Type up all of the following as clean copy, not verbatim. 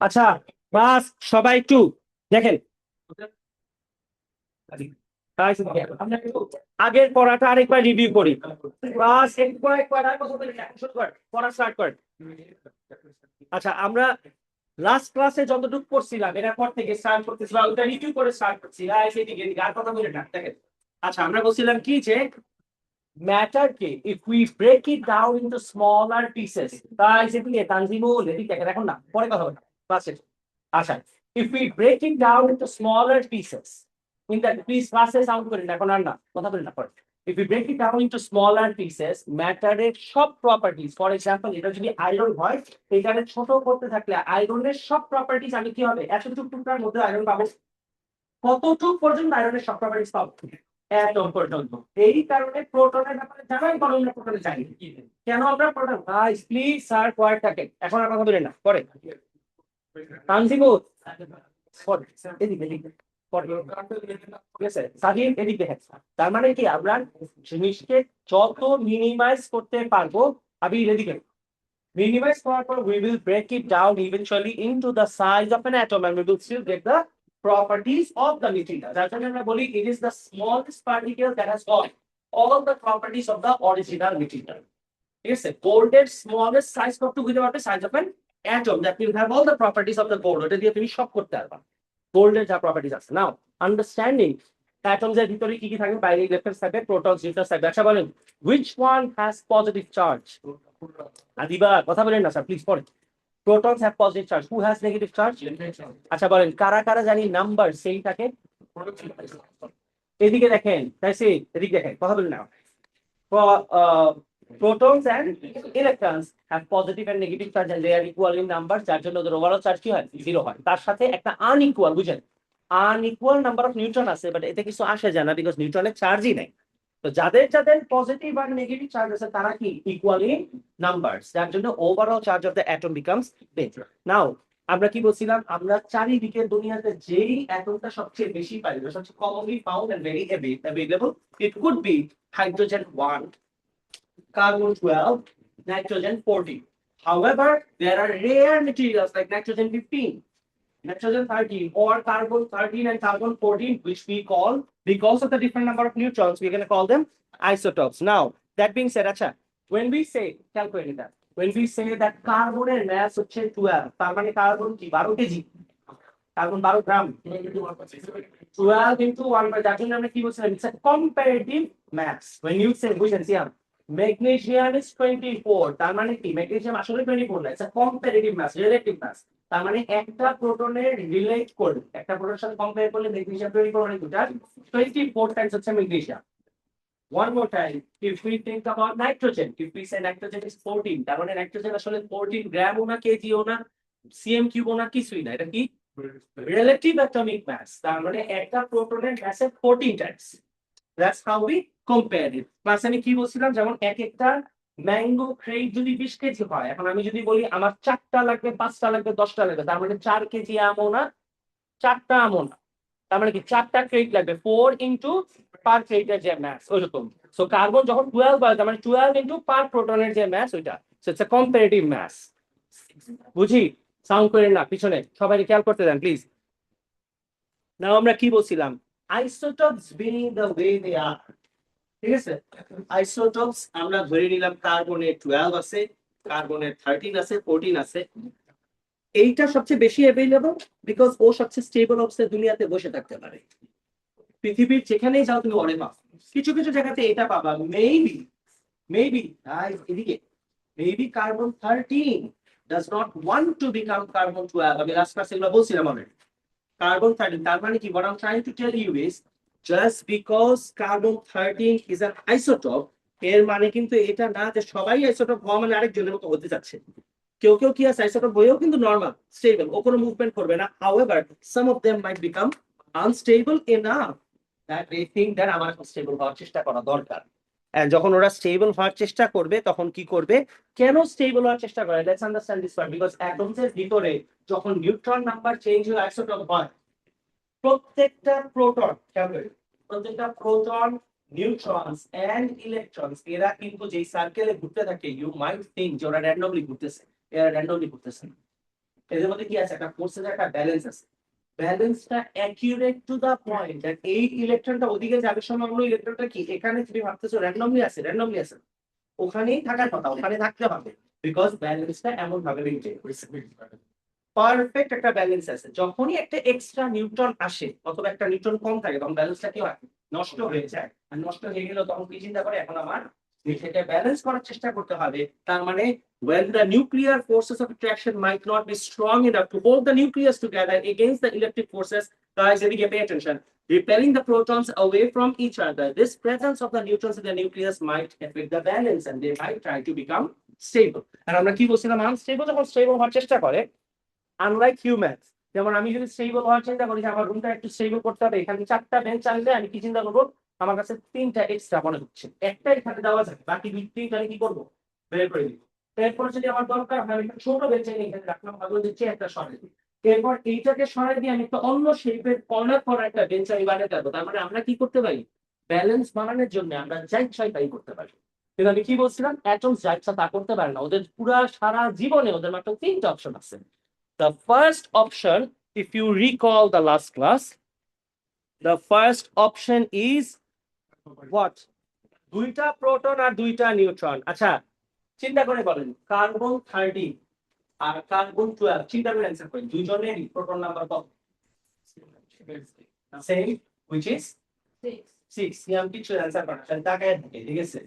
আচ্ছা, বাস সবাই একটু দেখেন, আগের পড়াটা আরেকবার রিভিউ করি। বাস একবার আর কথা বলি না, শুরু কর, পড়া স্টার্ট কর। আচ্ছা, আমরা লাস্ট ক্লাসে যতটুকু পড়ছিলাম এর পর থেকে স্টার্ট করতেছিলাম, ওটা রিভিউ করে স্টার্ট করছি। সেদিকে আর কথা বলে না, দেখেন। আচ্ছা, আমরা বলছিলাম কি যে ম্যাটারকে if we break it down into smaller pieces, তাই সেদিকে তানজিমুল এদিকে দেখেন, এখন না, পরে কথা হবে ক্লাসে। আচ্ছা, if we break it down into smaller pieces, in that please ক্লাসে সাউন্ড করেন না, এখন আর না, কথা বলেন না, পরে। If we break it down into smaller pieces, ম্যাটারের সব প্রপার্টিজ, ফর এক্সাম্পল এটা যদি আয়রন হয়, এখানে ছোট করতে থাকলে আয়রনের সব প্রপার্টিজ আমি কি হবে, এতটুক টুকরার মধ্যে আয়রন পাবো। কতটুক পর্যন্ত আয়রনের সব প্রপার্টিজ পাবো? এটম পর্যন্ত। এই কারণে প্রোটনের ব্যাপারে জানাই, বরং আমরা প্রোটনে জানি কেন আমরা proton. Guys please sir quiet থাকেন, এখন আর কথা বলেন না, পরে। তানজিমুল পরে, এদিকে এদিকে পরে, ঠিক আছে সাহিল এদিকে, হ্যাঁ। তার মানে কি আমরা জিনিসকে যত মিনিমাইজ করতে পারবো, আমি এদিকে minimize for we will break it down eventually into the size of an atom and we will still get the properties of the material. That's why আমরা বলি it is the smallest particle that has got all the properties of the original material. ঠিক আছে, গোল্ডের smallest size কতটুকু হতে পারবে, size of an atom that will have all the properties of the gold, ওটা দিয়ে তুমি সব করতে পারবা গোল্ডের যা প্রপার্টিজ আছে। নাও আন্ডারস্ট্যান্ডিং অ্যাটমস এর ভিতরে কি কি থাকবে, বাইরে ইলেকট্রন থাকবে, প্রোটনস নিউট্রনস থাকবে। আচ্ছা বলেন, which one has positive charge? Adiba কথা বলেন না স্যার, প্লিজ পড়েন। protons have positive charge, who has negative charge? আচ্ছা বলেন, কারা কারা জানি নাম্বার সেই থাকে? এদিকে দেখেন, তাই সে এদিকে দেখেন, কথা বলেন না। Protons and electrons have positive and negative charge and they are equal in number, যার জন্য ওদের ওভারঅল চার্জ কি হয়, জিরো হয়। তার সাথে একটা আনইকুয়াল, বুঝেন, আনইকুয়াল নাম্বার অফ নিউট্রন আছে, বাট এতে কিছু আসে যায় না, বিকজ নিউট্রনের চার্জই নাই। তো যাদের যাদের পজিটিভ আর নেগেটিভ চার্জ আছে তারা কি ইকুয়ালি নাম্বারস, যার জন্য overall charge of the atom becomes better. Now আমরা কি বলছিলাম, আমরা চারিদিকে দুনিয়াতে যেই অ্যাটমটা সবচেয়ে বেশি পাই, সবচেয়ে commonly found and very available, it could be hydrogen 1, carbon 12, nitrogen 14. However, there are rare materials like nitrogen 15, nitrogen 13, or carbon 13 and carbon 14, which we call, because of the different number of neutrons, we're going to call them isotopes. Now, that being said, acha, when we say, calculate that, when we say that carbon mass হচ্ছে 12, তার মানে carbon কি 12 KG, carbon 12 gram, 12 into 1 by, যার জন্য আমরা কি বলছিলাম, it's a comparative mass. When you say, বুঝেন সিয়াম, magnesium is 24, তার মানে কি magnesium আসলে 24 না, it's a comparative mass, relative mass। তার মানে একটা প্রোটনের রিলেট করলে, একটা প্রোটনের সাথে কম্পেয়ার করলে ম্যাগনেসিয়াম 24 মানে দুটা 24 টাইমস হচ্ছে magnesium. One more time, if we think about nitrogen, if we say nitrogen is 14, তার মানে নাইট্রোজেন আসলে 14 গ্রামও না, কেজিও না, সিএম কিউবও না, কিছুই না, এটা কি রিলেটিভ অ্যাটমিক মাস। তার মানে একটা প্রোটনের মাসে 14 Times. That's how we compare it. ক্লাসে আমি কি বলছিলাম, যেমন এক একটা ম্যাঙ্গো ক্রেট যদি 20 কেজি হয়, এখন আমি যদি বলি আমার 4টা লাগবে, 5টা লাগবে, 10টা লাগবে, তার মানে 4 কেজি আমও না, 4টা আমও না, তার মানে কি 4টা ক্রেট লাগবে, 4 ইন্টু পার ক্রেটের যে ম্যাস ওইরকম। সো কার্বন যখন 12 হয়, তার মানে 12 ইন্টু পার প্রোটনের যে ম্যাস ওইটা, so it's a comparative mass. বুঝি? সাউন্ড করেন না, পিছনে সবাই খেয়াল করতে দেন প্লিজ। নাও আমরা কি বলছিলাম, আইসোটোপস বিং দ্য ওয়ে দে আর, ঠিক আছে। আইসোটোপস আমরা ধরে নিলাম কার্বনের 12 আছে, কার্বনের 13 আছে, 14 আছে। এইটা সবচেয়ে বেশি অ্যাভেলেবল বিকজ ও সবচেয়ে স্টেবল অবস্থায় দুনিয়াতে বসে থাকতে পারে। পৃথিবীর যেখানেই যাও তুমি ওরে পাও। কিছু কিছু জায়গাতে এটা পাবা, মেবি মেবি এদিকে maybe carbon 13 does not want to become carbon 12, আমি লাস্ট ক্লাসে এগুলো বলছিলাম অলরেডি। কার্বন 13, তার মানে কি, what I'm trying to tell you is just because carbon 13 is an isotope, এর মানে কিন্তু এটা না যে সবাই আইসোটোপ হওয়া মানে আরেকজনের মতো হতে যাচ্ছে। কেউ কেউ কি আছে আইসোটোপ হয়েও কিন্তু নরমাল স্টেবল, ও কোনো মুভমেন্ট করবে না। however some of them might become unstable enough that they think that আমার স্টেবল হওয়ার চেষ্টা করা দরকার। And যখন ওরা স্টেবল হওয়ার চেষ্টা করবে তখন কি করবে, কেন স্টেবল হওয়ার চেষ্টা করে, let's understand this one. Because atoms এর ভিতরে যখন নিউট্রন নাম্বার চেঞ্জ হয়ে আইসোটোপ হয়, প্রত্যেকটা প্রোটন, প্রত্যেকটা প্রোটন নিউট্রনস এন্ড ইলেকট্রনস এরা কিন্তু যেই সার্কেলে ঘুরতে থাকে ইউ মাইট থিংক যে ওরা র্যান্ডমলি ঘুরতেছে, এরা র্যান্ডমলি ঘুরতেছে না। এদের মধ্যে কি আছে, একটা ফোর্সের একটা ব্যালেন্স আছে। ব্যালেন্সটা accurate to the point that এই ইলেকট্রনটা ওদিকে যাবে সময় অন্য ইলেকট্রনটা কি এখানে তুমি ভাবতেছো র্যান্ডমলি আছে, ওখানেই থাকার কথা, ওখানে থাকতে হবে, বিকজ ব্যালেন্সটা এমন ভাবে মেইনটেইন করেছে, পারফেক্ট একটা ব্যালেন্স আছে। যখনই একটা এক্সট্রা নিউট্রন আসে অথবা একটা নিউট্রন কম থাকে তখন ব্যালেন্সটা কি হয়, নষ্ট হয়ে যায়। আর নষ্ট হয়ে গেলে তখন কি চিন্তা করে, এখন আমার সেটা ব্যালেন্স করার চেষ্টা করতে হবে। তার মানে when the nuclear forces of attraction might not be strong enough to hold the nucleus together against the electric forces, guys, এদিকে pay attention, repelling the protons away from each other, this presence of the neutrons in the nucleus might affect the balance and they might try to become stable. আর আমরা কি বলছিলাম, unstable যখন stable হওয়ার চেষ্টা করে, unlike humans, যেমন আমি যদি স্টেবল হওয়ার চিন্তা করি যে আমার রুমটা একটু স্টেবল করতে হবে, এখানে 4টা বেঞ্চ আনলে আমি কি চিন্তা করবো, আমার কাছে 3টা এক্সট্রা মনে হচ্ছে, একটা এখানে দেওয়া যাবে, বাকি 3টা কি করবো, বের করে দিব। এরপর যদি আমার দরকার হয় আমি একটা ছোট বেঞ্চ এখানে রাখলাম, ভাবলো যে চেয়ারটা সরাই দিই, এরপর এইটাকে সরাই দিয়ে আমি একটা অন্য শেপের কর্নার করা একটা বেঞ্চ আমি বানাতে পারবো। তার মানে আমরা কি করতে পারি, ব্যালেন্স বানানোর জন্য আমরা যা ইচ্ছা তাই করতে পারি। কিন্তু আমি কি বলছিলাম, অ্যাটমস যা ইচ্ছা তা করতে পারে না, ওদের পুরা সারা জীবনে ওদের মাত্র 3টা অপশন আছে। The first option, if you recall the last class, the first option is what? 2টা প্রোটন আর 2টা নিউট্রন। আচ্ছা চিন্তা করে বলেন, কার্বন 13 আর কার্বন 12, চিন্তা করে অ্যান্সার করেন, দুইজনেরই প্রোটন নাম্বার কত? Same, which is 6। সিয়াম কিছু অ্যান্সার করেন, তাহলে তাকায় থাকে, ঠিক আছে?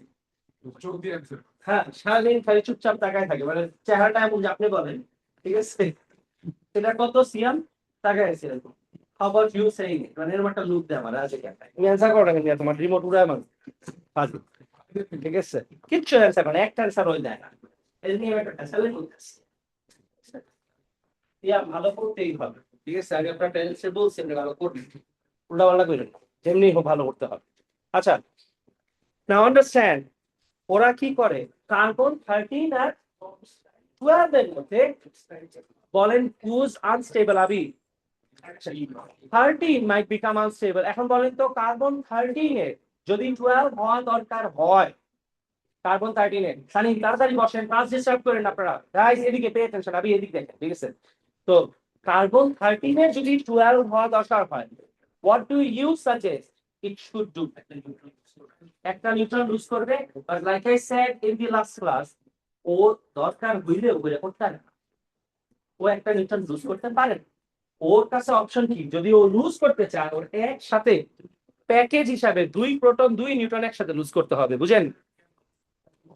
হ্যাঁ, সারাদিন খালি চুপচাপ তাকায় থাকে, মানে চেহারাটা এমন যে আপনি বলেন, ঠিক আছে? এটা কত সিয়াম, তাকায় আছে এরকম। How about you saying it? মানে এরকম একটা লুক দেয় আমার আছে কেন, তুমি অ্যান্সার করো না কেন, তোমার রিমোট উড়ায় আমার ফাজি, ঠিক আছে? কিচ্ছু অ্যান্সার করে, একটা অ্যান্সার হয়ে যায় না, এই নিয়ে একটা টেনশন করতেছি। ইয়া ভালো করতেই হবে, ঠিক আছে? আগে আপনার প্যারেন্টসে বলছি আপনি ভালো করবেন, উল্টাপাল্টা করেন না, যেমনি হোক ভালো করতে হবে। আচ্ছা, নাও আন্ডারস্ট্যান্ড, ওরা কি করে, কার্বন 13 আর 12 এর মধ্যে বলেন হুজ আনস্টেবল, আবি 13 might become unstable। এখন বলেন তো কার্বন 13 এর যদি 12 হওয়া দরকার হয়, কার্বন 13 এর, সানি তাড়াতাড়ি বসেন, ক্লাস ডিস্টার্ব করেন আপনারা, গাইস এদিকে পে অ্যাটেনশন, আবি এদিকে দেখেন, ঠিক আছে? তো কার্বন 13 এর যদি 12 হওয়া দরকার হয়, what do you suggest it should do? একটা নিউট্রন লুজ করবে, but like I said in the last class, ও দরকার হইলে ওগুলো করতে পারে না, ও একটা নিউট্রন লুজ করতে পারে না। ওর কাছে অপশন কি, যদি ও লুজ করতে চায় ওর একসাথে প্যাকেজ হিসাবে 2 প্রোটন 2 নিউট্রন একসাথে লুজ করতে হবে, বুঝেন?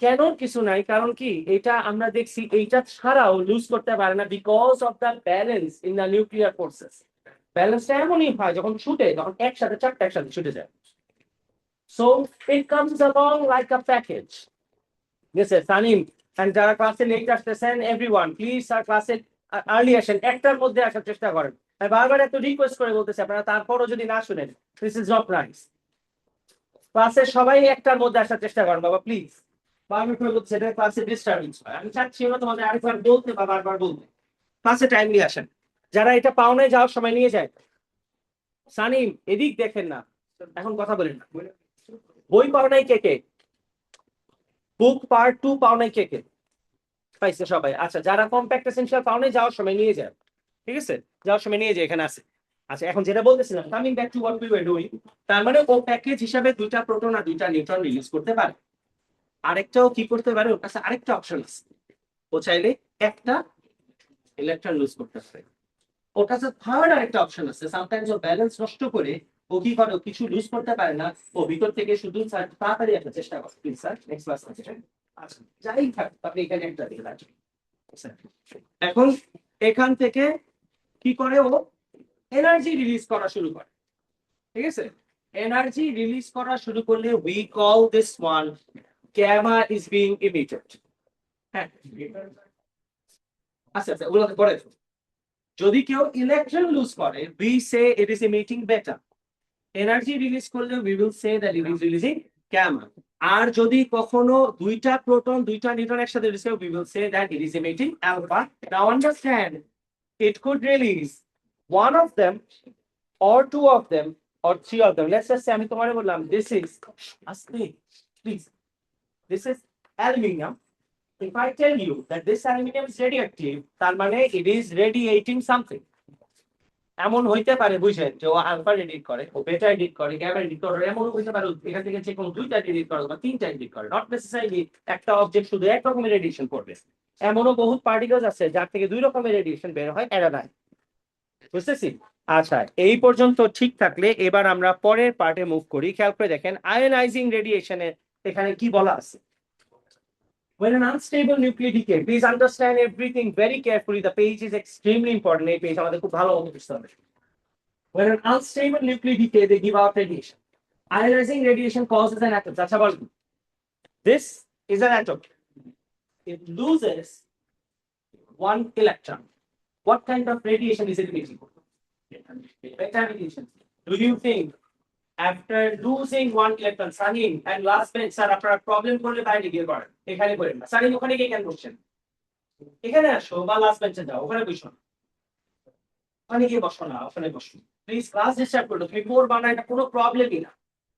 কেন কিছু নাই, কারণ কি এটা আমরা দেখছি এইটা ছাড়াও লুজ করতে পারে না, because of the balance in the nuclear forces. ব্যালেন্সটা এমনই হয় যখন ছুটে, তখন একসাথে 4টা একসাথে ছুটে যায়। So it comes along like a package. Yes, sir. Sanim, and যারা ক্লাসে লেট আসতেছেন, এভরিওয়ান প্লিজ স্যার ক্লাসে আর্লি আসেন, একটার মধ্যে আসার চেষ্টা করেন। আমি বারবার এত রিকোয়েস্ট করে বলতেছি, আপনারা তারপরও যদি না শুনেন, দিস ইজ নট নাইস। ক্লাসে সবাই একটার মধ্যে আসার চেষ্টা করেন বাবা, প্লিজ। বারবার করে বলছি, এটা ক্লাসে ডিস্টার্বেন্স হয়, আমি চাচ্ছি না তোমাদের আরেকবার বলতে বা বারবার বলতে। ক্লাসে টাইমলি আসেন, যারা এটা পাওনায় যাওয়ার সময় নিয়ে যায়। সানিম এদিক দেখেন না, এখন কথা বলেন না। বই পাওনায় কে কে, বুক পার্ট 2 পাওনায় কে কে পাইছে সবাই? আচ্ছা, যারা কম্প্যাক্ট এসেনশিয়াল পাওনায় যাওয়ার সময় নিয়ে যায়, ঠিক আছে, যাওয়ার সময় নিয়ে যায়, এখানে আছে। আচ্ছা, এখন যেটা বলতেছিলাম, coming back to what we were doing, তার মানে ও প্যাকেজ হিসাবে 2টা প্রোটন আর 2টা নিউট্রন রিলিজ করতে পারে। আরেকটাও কি করতে পারে, ওর কাছে আরেকটা অপশন আছে, ও চাইলে একটা ইলেকট্রন লুজ করতে পারে। ওর কাছে থার্ড আরেকটা অপশন আছে, সামটাইমস ও ব্যালেন্স নষ্ট করে ও কি করে, ও কিছু লুজ করতে পারে না, ও ভিতর থেকে শুধু তাড়াতাড়ি একটা চেষ্টা করে। প্লিজ স্যার নেক্সট ক্লাস আছে। আচ্ছা, যাই থাক, আপনি এখানে একটা দিয়ে রাখবেন। এখন এখান থেকে কি করে, ও এনার্জি রিলিজ করা শুরু করে, ঠিক আছে? এনার্জি রিলিজ করা শুরু করলে we call this one gamma is being emitted। হ্যাঁ, আচ্ছা আচ্ছা, ওগুলো পরে। যদি কেউ ইলেকট্রন লুজ করে, we say it is emitting beta। Energy release করলে we will say that it is releasing gamma। আর যদি কখনো 2টা প্রোটন 2টা নিউট্রন একসাথে রিলিজ করে, we will say that it is emitting alpha। Now understand, it could release one of them or two of them or three of them. Let's just say আমি তোমারে বললাম this is আস্তে please this is aluminium. If I tell you that this aluminium is radioactive, তার মানে it is radiating something. এমন হইতে পারে বুঝেন যে ও আলফা এডিট করে, ও বেটা এডিট করে, গ্যামা এডিট করে, এমন হইতে পারে এখান থেকে যে কোনো দুইটা এডিট করে বা তিনটা এডিট করে, নট নেসেসারিলি একটা অবজেক্ট শুধু এক রকমের রেডিয়েশন করবে। এমনও বহুত পার্টিকেলস আছে যার থেকে দুই রকমের রেডিয়েশন বের হয় এরানায়, বুঝতেছি? আচ্ছা, এই পর্যন্ত ঠিক থাকলে এবার আমরা পরের পার্টে মুভ করি। খেয়াল করে দেখেন আয়োনাইজিং রেডিয়েশনের এখানে কি বলা আছে। When an unstable nuclear decay, please understand everything very carefully. The page is extremely important. এই page আমাদের খুব ভালো মতো বুঝতে হবে। When an unstable nuclear decay, they give out radiation. Ionizing radiation causes an atom. Acha bol. This is an atom. It loses one electron. What kind of radiation is it emitting? Beta radiation. Do you think after losing one electron, Sahin and last bench, sir, after a problem করলে বাইরে গিয়ে করেন, এখানে করেন না। Sahin ওখানে গিয়ে কেন করছেন? এখানে আসো বা লাস্ট বেঞ্চে যাও, ওখানে বসো। ওখানে গিয়ে বসো না, ওখানে বসো। প্লিজ ক্লাস ডিস্টার্ব করো, তুমি বোর বানায়, এটা কোনো প্রবলেমই না।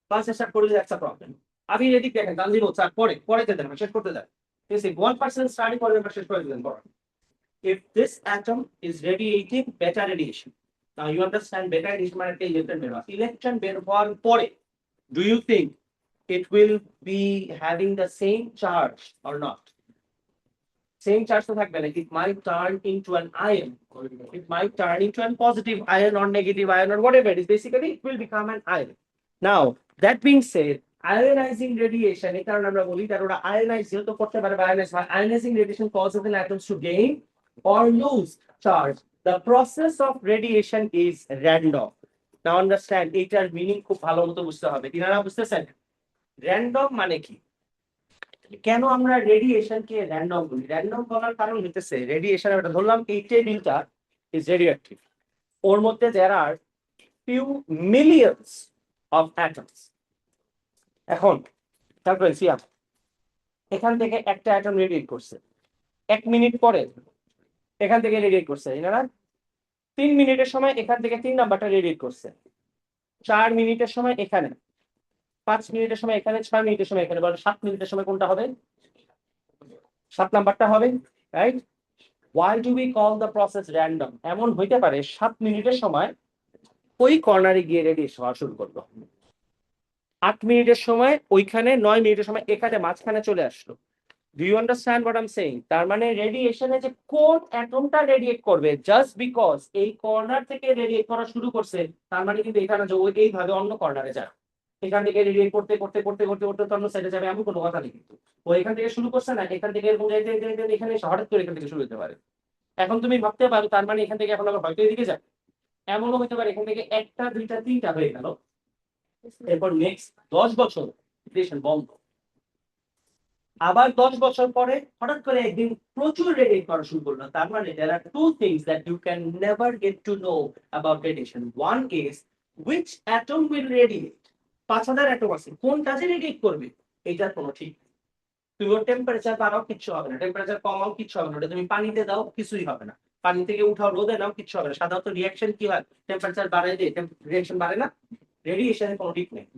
ক্লাস ডিস্টার্ব করলে একটা প্রবলেম। আপনি এদিক দেখেন, গান্ধী বলছে স্যার পরে দেন, শেষ করতে দেন। This is 1% স্টাডি করে শেষ করে দিলেন পড়া। If this atom is radiating beta radiation, now you understand beta radiation মানে একটা ইলেকট্রন বের হয়। ইলেকট্রন বের হওয়ার পরে do you think it will be having the same charge or not? Same charge to থাকবে না, it might turn into an ion, it might turn into a positive ion or negative ion or whatever it is. Basically it will become an ion. Now that being said, ionizing radiation এই কারণে আমরা বলি that ওরা ionize যেহেতু করতে পারে বা ionizing radiation causes an atoms to gain or lose charge. The process of radiation is random. Now understand এটার মিনিং খুব ভালো মতো বুঝতে হবে। আপনারা বুঝতেছেন random মানে কি? কেন আমরা রেডিয়েশনকে র্যান্ডম বলি? র্যান্ডম বলার কারণ হইতেছে রেডিয়েশন একটা ধরলাম এই টেবিলটা ইজ রেডিওঅ্যাক্টিভ, ওর মধ্যে দেয়ার আর ফিউ মিলিয়নস অফ অ্যাটমস। এখন তারপরে সিয়াম এখান থেকে একটা অ্যাটম রেডিয়েট করছে, 1 মিনিট পরে এখান থেকে রেডিয়েট করছে, না 3 মিনিটের সময় এখান থেকে 3 নাম্বারটা রেডিয়েট করছে, 4 মিনিটের সময় এখানে, 5 মিনিটের সময় এখানে, 6 মিনিটের সময় এখানে, বলে 7 মিনিটের সময় কোনটা হবে? 7 নাম্বারটা হবে, right? Why do we call the process random? এমন হইতে পারে 7 মিনিটের সময় ওই কর্নারে গিয়ে রেডিয়েশন হওয়া শুরু করলো, 8 মিনিটের সময় ওইখানে, 9 মিনিটের সময় এখানে মাঝখানে চলে আসলো। Do you understand what I'm saying? তার মানে রেডিয়েশনে যে কোন অ্যাটমটা রেডিয়েট করবে জাস্ট বিকজ এই কর্নার থেকে রেডিয়েট করা শুরু করছে, তার মানে কিন্তু এখানে যে ওই এইভাবে অন্য কর্নারে যায়, এখান থেকে রেডিয়েট করতে করতে করতে করতে করতে অন্য সাইডে যাবে এমন কোনো কথা নেই। কিন্তু ও এখান থেকে শুরু করছে না, এখান থেকে এরকম এখানে হঠাৎ করে এখান থেকে শুরু হতে পারে। এখন তুমি ভাবতে পারো তার মানে এখান থেকে এখন আবার হয়তো এদিকে যায়, এমনও হতে পারে এখান থেকে একটা দুইটা তিনটা হয়ে গেল, এরপর নেক্সট 10 বছর রেডিয়েশন বন্ধ, আবার 10 বছর পরে হঠাৎ করে একদিন প্রচুর রেডিয়েট করা শুরু করলো। তার মানে there are two things that you can never get to know about radiation. One is which atom will radiate. 5000 atom আছে, কোনটা যে রেডিয়েট করবে এটার কোনো ঠিক নেই। তুমি ওর টেম্পারেচার বাড়াও কিচ্ছু হবে না, টেম্পারেচার কমাও কিচ্ছু হবে না, ওটা তুমি পানিতে দাও কিছুই হবে না, পানি থেকে উঠাও রোদে নাও কিচ্ছু হবে না। সাধারণত রিঅ্যাকশন কি হয়? টেম্পারেচার বাড়ায় দিয়ে রিঅ্যাকশন বাড়ে না, রেডিয়েশনের কোনো ঠিক নেই।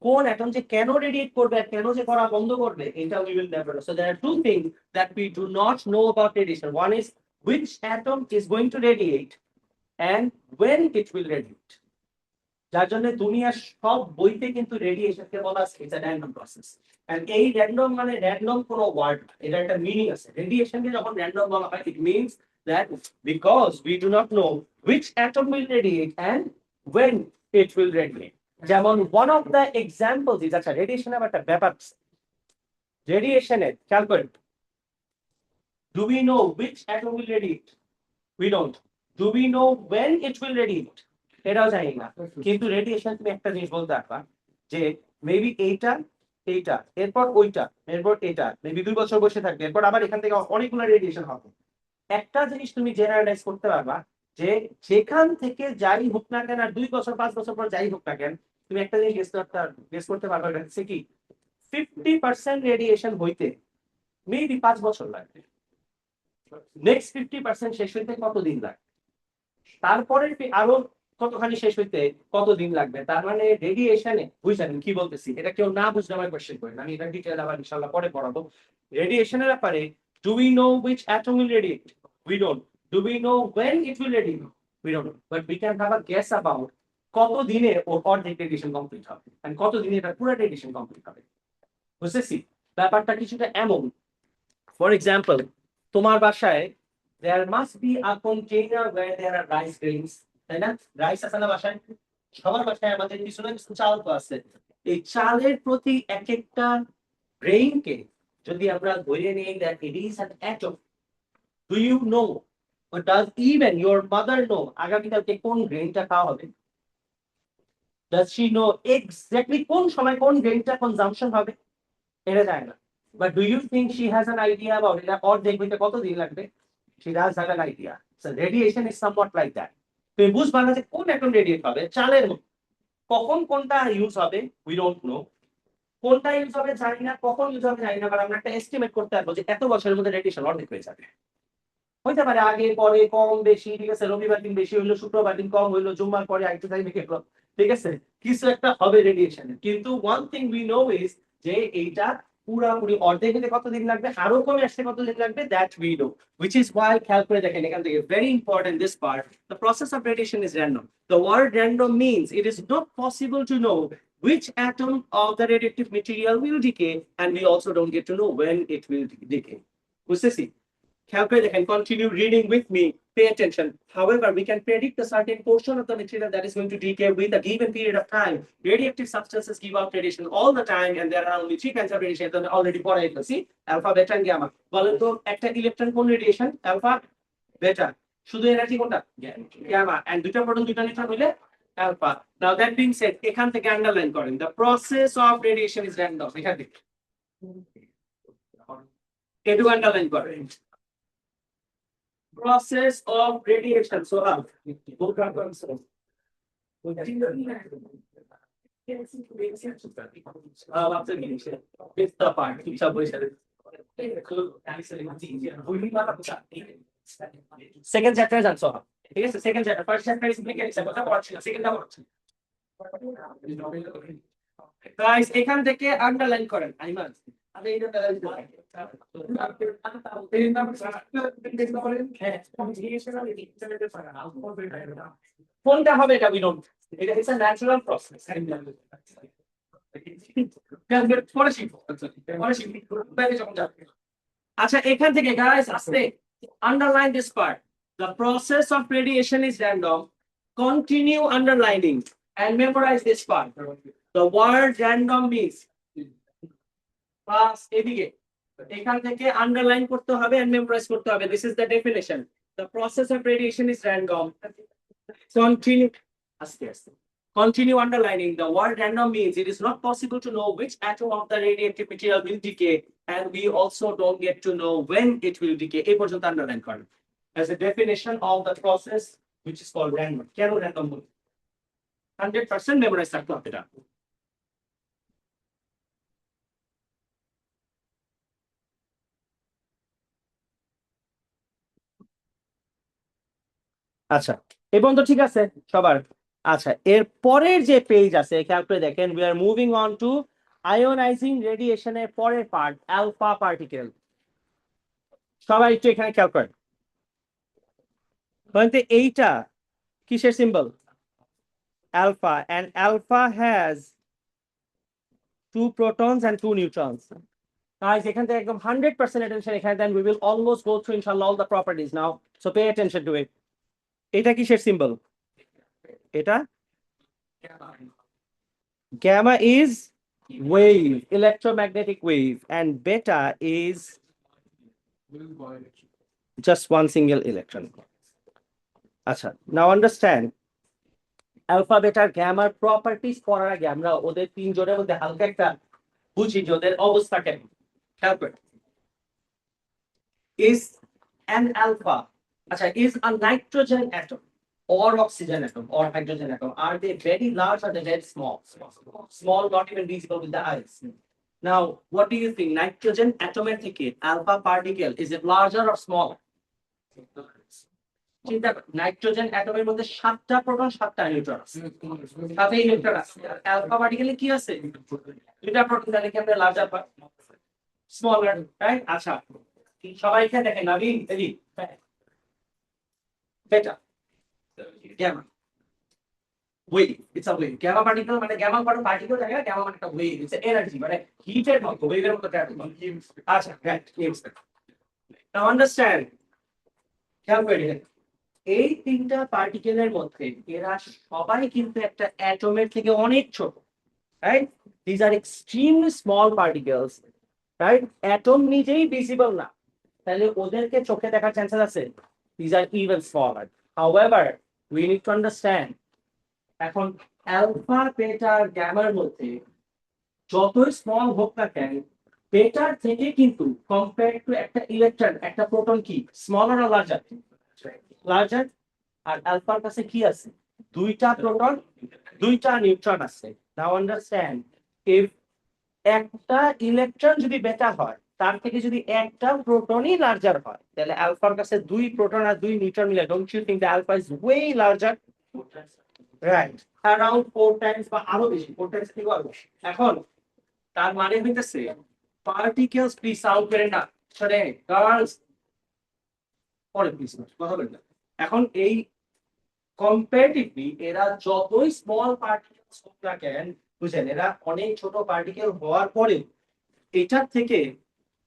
কোন অ্যাটম যে কেন রেডিয়েট করবে আর কেন যে করা বন্ধ করবে এটা we will never know. So there are two things that we do not know about radiation. One is which atom is going to radiate and when it will radiate. যার জন্য দুনিয়ার সব বইতে কিন্তু রেডিয়েশনকে বলা আছে এটা র্যান্ডম প্রসেস। এন্ড এই র্যান্ডম মানে র্যান্ডম কোনো ওয়ার্ড, এটা একটা মিনিং আছে। রেডিয়েশনকে যখন র্যান্ডম বলা হয় it means that because we do not know which atom will radiate and when it will radiate. যেমন one of the examples is আচ্ছা রেডিয়েশনের একটা ব্যাপার আছে, রেডিয়েশনের খেয়াল করেন, do we know which atom will radiate? We don't. Do we know when it will radiate? এটাও জানি না। কিন্তু রেডিয়েশন তুমি একটা জিনিস বলতে পারবা যে মেবি এইটা এইটা এরপর ওইটা এরপর এটা মেবি 2 বছর বসে থাকবে, এরপর আবার এখান থেকে অনেকগুলো রেডিয়েশন হবে। একটা জিনিস তুমি জেনারেলাইজ করতে পারবা যে যেখান থেকে যাই হোক না কেন আর 2 বছর 5 বছর পর যাই হোক না কেন, তুমি একটা জিনিস গেস করতে পারবা এটা হচ্ছে কি 50% রেডিয়েশন হইতে মেবি 5 বছর লাগবে, নেক্সট 50% শেষ হইতে কতদিন লাগবে, তারপরে আরো কতখানি শেষ হইতে কতদিন লাগবে, তার মানে রেডিয়েশনে বুঝছেন কি বলতেছি, এটা কেউ না বুঝলে আমার কোশ্চেন করেন, আমি এটা ডিটেইল আবার ইনশাআল্লাহ পরে পড়াবো। রেডিয়েশনের ব্যাপারে do we know which atom will radiate? We don't. Do we know when it will radiate? We don't know, but we can have a guess about কত দিনে ওর অর্ধেক রেডিয়েশন কমপ্লিট হবে and কত দিনে এটা পুরো রেডিয়েশন কমপ্লিট হবে। বুঝতেছি ব্যাপারটা কিছুটা এমন, ফর এক্সাম্পল তোমার বাসায় there must be a container where there are rice grains, তাই না? রাইস আছে না বাসায়? সবার বাসায় আমাদের কিছু না কিছু চাল তো আছে। এই চালের প্রতি এক একটা গ্রেইনকে যদি আমরা ধরে নিই that it is an atom, do you know or does even your mother know আগামীকালকে কোন গ্রেইনটা খাওয়া হবে? Does she know exactly কোন সময় কোন গ্রেইনটা কনজাম্পশন হবে? এটা যায় না। But do you think she has an idea about it? অর্ধেক হইতে কতদিন লাগবে? She does have an idea. So radiation is somewhat like that. তুমি বুঝবা না যে কোন অ্যাটম রেডিয়েট হবে চালের মতো, কখন কোনটা ইউজ হবে we don't know, কোনটা ইউজ হবে জানি না, কখন ইউজ হবে জানি না, বাট আমরা একটা এস্টিমেট করতে পারবো যে এত বছরের মধ্যে রেডিয়েশন অর্ধেক হয়ে যাবে। হইতে পারে আগে পরে কম বেশি, ঠিক আছে, রবিবার দিন বেশি হইলো, শুক্রবার দিন কম হইলো, জুম্মার পরে আরেকটু টাইম গেল, ঠিক আছে, কিছু একটা হবে রেডিয়েশন। কিন্তু one thing we know is যে এইটা পুরাপুরি অর্ধেক হতে কতদিন লাগবে, আরো কমে আসতে কতদিন লাগবে, that we know, which is why খেয়াল করে দেখেন এখান থেকে very important this part, the process of radiation is random. The word random means it is not possible to know which atom of the radioactive material will decay, and we also don't get to know when it will decay. বুঝতেছি? Calculate and continue reading with me. Pay attention. However, we can predict a certain portion of the material that is going to decay with a given period of time. Radioactive substances give out radiation all the time, and there are only three kinds of radiation that are already পড়াই ফেলছি, alpha, beta, and gamma. বলেন তো একটা electron কোন radiation? alpha, beta. শুধু energy কোনটা? gamma. And দুইটা proton দুইটা নিউট্রন হইলে alpha. Now that being said, এখান থেকে আন্ডারলাইন করেন, the process of radiation is random. এখান থেকে এটুকু আন্ডারলাইন করেন। Process of radiation. So, second chapter is also. ঠিক আছে, second chapter, first chapter is mechanics, কথা পড়াচ্ছি না, second টা পড়াচ্ছি। Guys, এখান থেকে আন্ডারলাইন করেন, আইমান। আমি এটা কোনটা হবে এটা উই ডোন্ট, এটা ইজ আ ন্যাচারাল প্রসেস। আচ্ছা এখান থেকে গাইস আস্তে underline this part, the process of radiation is random, continue underlining and memorize this part. The word random means এদিকে এখান থেকে আন্ডারলাইন করতে হবে and memorize করতে হবে, this is the definition. The process of radiation is random, continue আস্তে আস্তে continue underlining. The word random means it is not possible to know which atom of the radioactive material will decay, and we also don't get to know when it will decay. এই পর্যন্ত underline করেন as a definition of the process which is called random. কেন random বলি? 100% memorise থাকতে হবে এটা। আচ্ছা এই পর্যন্ত ঠিক আছে সবার? আচ্ছা এর পরের যে পেজ আছে খেয়াল করে দেখেন, we are moving on to ionizing radiation এর পরের পার্ট, আলফা পার্টিকেল। সবাই একটু এখানে খেয়াল করেন, বলতে এইটা কিসের symbol? alpha, and alpha has 2 protons and 2 neutrons. Guys, এখান থেকে একদম 100% attention এখানে দেন, we will almost go through inshallah all the properties now, so pay attention to it. এটা কিসের সিম্বল? এটা gamma is wave, electromagnetic wave, and beta is just one single electron. আচ্ছা now understand alpha, beta, gamma properties পড়ার আগে আমরা ওদের তিন জোড়ের মধ্যে হালকা একটা বুঝি যে ওদের অবস্থা কেমন। খেয়াল করেন, is an alpha, আচ্ছা is a nitrogen atom or oxygen atom or hydrogen atom, are they very large or they very small? Small, not even visible with the eyes. Now what do you think, nitrogen atom থেকে alpha particle, is it larger or smaller? চিন্তা nitrogen অ্যাটমের মধ্যে 7টা proton 7টা neutron আছে, সাথে electron আছে। Alpha পার্টিকেলে কি আছে? 2টা proton, তাহলে কি আমরা লার্জার বা স্মলার, রাইট? আচ্ছা, সবাই এখানে দেখেন নবীন এদিক, বেটা gamma wave, it's a wave. Gamma particle মানে গ্যামা পার্টিকেল থাকে না, গ্যামা মানে একটা ওয়েভ, ইটস এনার্জি, মানে হিটের মতো, ওয়েভের মতো ট্রাভেল। আচ্ছা, রাইট, নাও আন্ডারস্ট্যান্ড, খেয়াল করে দেখেন, এই 3টা পার্টিকেলের মধ্যে এরা সবাই কিন্তু একটা অ্যাটমের থেকে অনেক ছোট, right? This are extremely small particles, right? Atom নিজেই ভিজিবল না, তাহলে ওদেরকে চোখে দেখার চান্সেস আছে, this are even smaller. However we need to understand, এখন অ্যালফা বেটা গ্যামার মধ্যে যতই স্মল হোক না কেন, বেটার থেকে কিন্তু কম্পেয়ার টু একটা ইলেকট্রন, একটা প্রোটন কি স্মলার আর লার্জার? লার্জার। আর অ্যালফার কাছে কি আছে? 2টা প্রোটন 2টা নিউট্রন আছে। নাও আন্ডারস্ট্যান্ড, ইফ একটা ইলেকট্রন যদি বেটা হয়, তার থেকে যদি একটা প্রোটনই লার্জার হয়, তাহলে অ্যালফার কাছে 2 প্রোটন আর 2 নিউট্রন মিলে, don't you think the alpha is way larger? Right, around 4 times বা আরো বেশি, 4 টাইমস থেকে আরো বেশি। এখন তার মানে হইতেছে পার্টিকেলস, প্লিজ সাউন্ড করে না, সরে গার্লস পরে প্লিজ কথা বলেন না। এখন এই কম্পারেটিভলি এরা যতই স্মল পার্টিকেলস হোক না কেন, বুঝেন, এরা অনেক ছোট পার্টিকেল হওয়ার পরে এটার থেকে